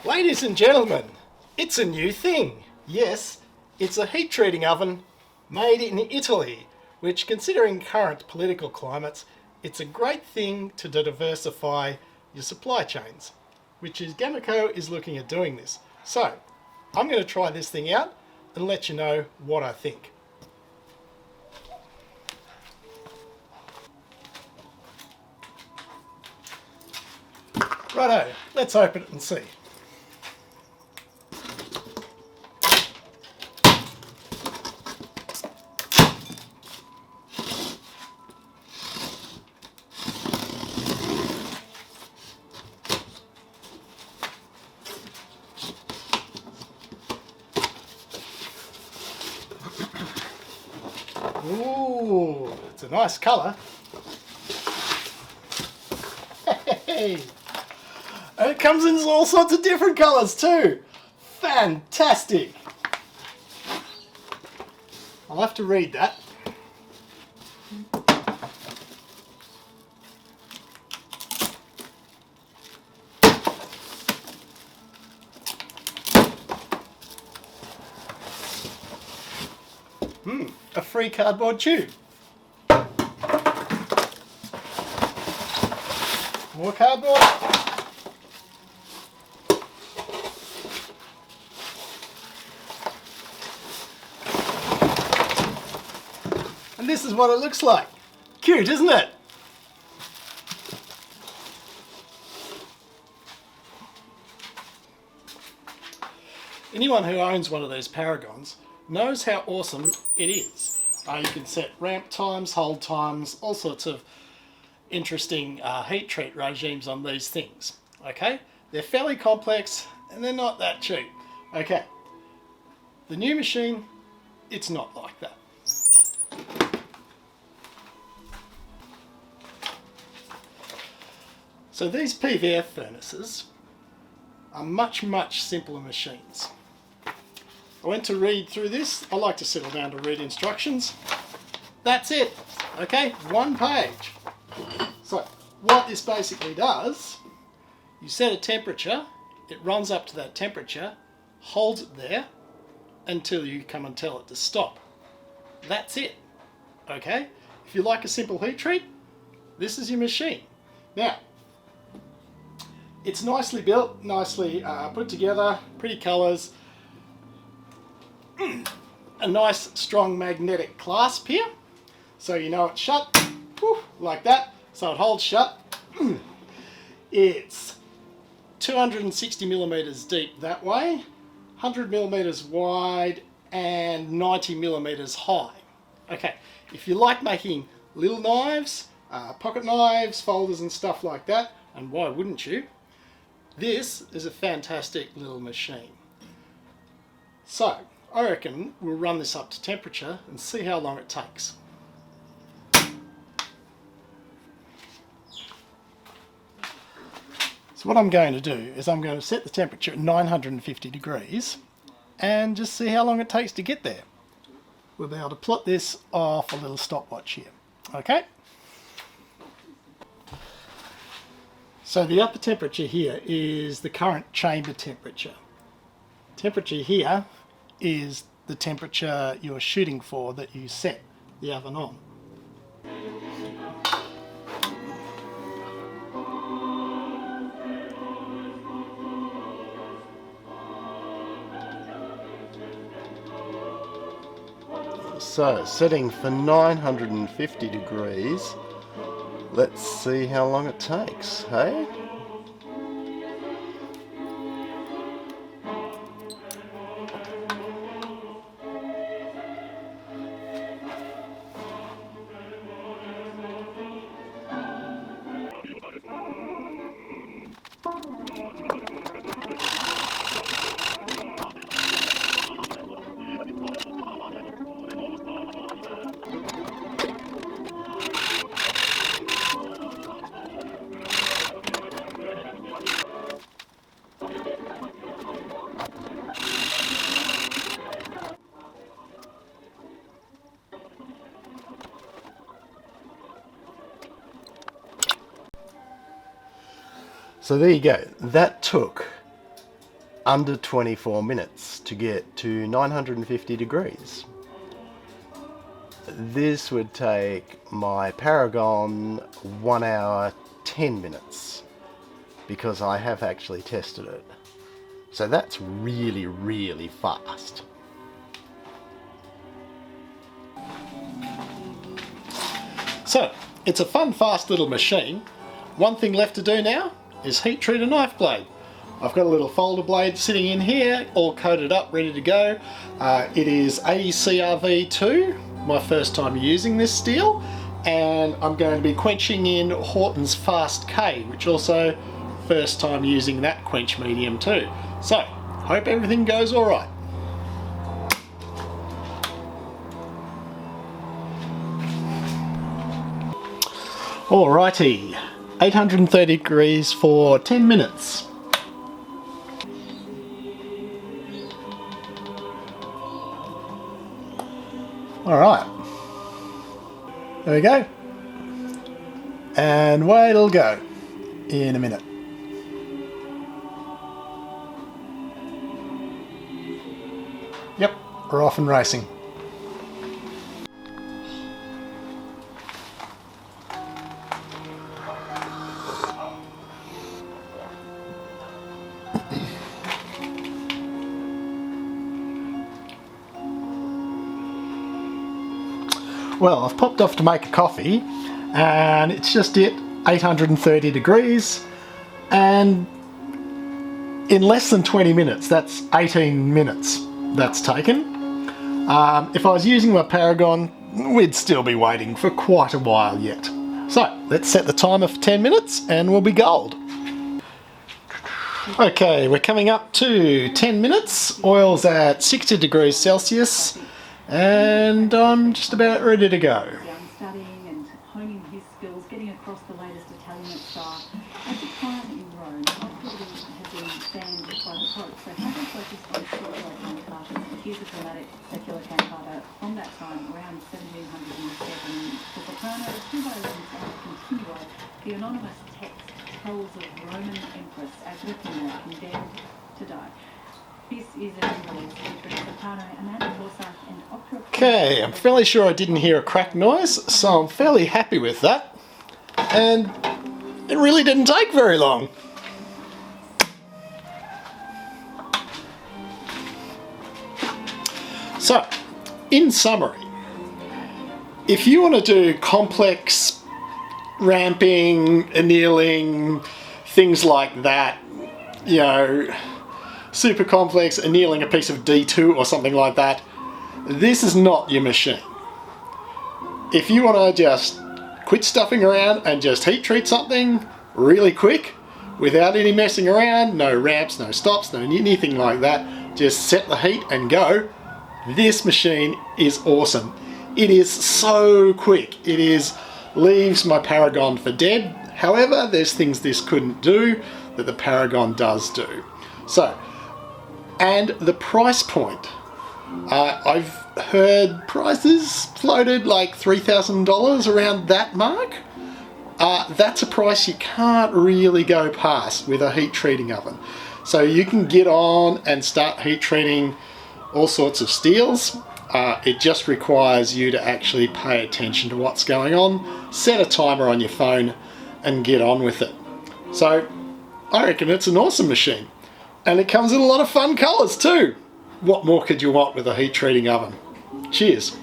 Ladies and gentlemen, it's a new thing. Yes, it's a heat treating oven made in Italy, which, considering current political climates, it's a great thing to diversify your supply chains, which is GAMECO is looking at doing this. So, I'm going to try this thing out and let you know what I think. Righto, let's open it and see. Ooh, it's a nice colour. Hey, and it comes in all sorts of different colours too. Fantastic. I'll have to read that. A free cardboard tube. More cardboard. And this is what it looks like. Cute, isn't it? Anyone who owns one of these Paragons knows how awesome it is. You can set ramp times, hold times, all sorts of interesting heat treat regimes on these things. Okay, they're fairly complex and they're not that cheap. Okay, the new machine, it's not like that. So these PVF furnaces are much simpler machines. I went to read through this. I like to settle down to read instructions. That's it. Okay, one page. So what this basically does, you set a temperature, it runs up to that temperature, holds it there until you come and tell it to stop. That's it. Okay, if you like a simple heat treat, this is your machine. Now, it's nicely built, nicely put together, pretty colours. A nice strong magnetic clasp here, so you know it's shut, like that, so it holds shut. It's 260 millimeters deep that way, 100 millimeters wide and 90 millimeters high. Okay, if you like making little knives, pocket knives, folders and stuff like that, and why wouldn't you, this is a fantastic little machine. So I reckon we'll run this up to temperature and see how long it takes. So what I'm going to do is I'm going to set the temperature at 950 degrees and just see how long it takes to get there. We'll be able to plot this off a little stopwatch here. Okay? So the upper temperature here is the current chamber temperature. Temperature here is the temperature you're shooting for that you set the oven on. So, setting for 950 degrees. Let's see how long it takes, hey? So there you go. That took under 24 minutes to get to 950 degrees. This would take my Paragon 1 hour 10 minutes because I have actually tested it. So that's really, really fast. So, it's a fun, fast little machine. One thing left to do now is heat treat a knife blade. I've got a little folder blade sitting in here, all coated up, ready to go. It is ACRV2, my first time using this steel, and I'm going to be quenching in Horton's Fast K, which also first time using that quench medium too. So, hope everything goes alright. Alrighty, 830 degrees for 10 minutes. Alright, there we go, and away it'll go in a minute. Yep, we're off and racing. Well, I've popped off to make a coffee and it's just hit 830 degrees, and in less than 20 minutes, that's 18 minutes that's taken. If I was using my Paragon, we'd still be waiting for quite a while yet. So let's set the timer for 10 minutes and we'll be gold. Okay, we're coming up to 10 minutes, oil's at 60 degrees Celsius, and I'm just about ready to go. Studying and honing his skills, getting across the latest Italian style. At the time in Rome, activity had been banned by the Pope, so Handel focused on secular cantatas. Here's a dramatic secular cantata from that time, around 1707. The soprano, 2 violins and a continuo. The anonymous text tells of Roman Empress Agrippina condemned to die. This is a release featuring soprano Amanda Forsyth and opera. Okay, I'm fairly sure I didn't hear a crack noise, so I'm fairly happy with that. And it really didn't take very long. So, in summary, if you want to do complex ramping, annealing, things like that, you know, super complex, annealing a piece of D2 or something like that, this is not your machine. If you want to just quit stuffing around and just heat treat something really quick without any messing around, no ramps, no stops, no anything like that, just set the heat and go, this machine is awesome. It is so quick. It leaves my Paragon for dead. However, there's things this couldn't do that the Paragon does do. So, and the price point. I've heard prices floated like $3,000 around that mark. That's a price you can't really go past with a heat treating oven. So you can get on and start heat treating all sorts of steels. It just requires you to actually pay attention to what's going on, set a timer on your phone and get on with it. So I reckon it's an awesome machine. And it comes in a lot of fun colours too. What more could you want with a heat treating oven? Cheers.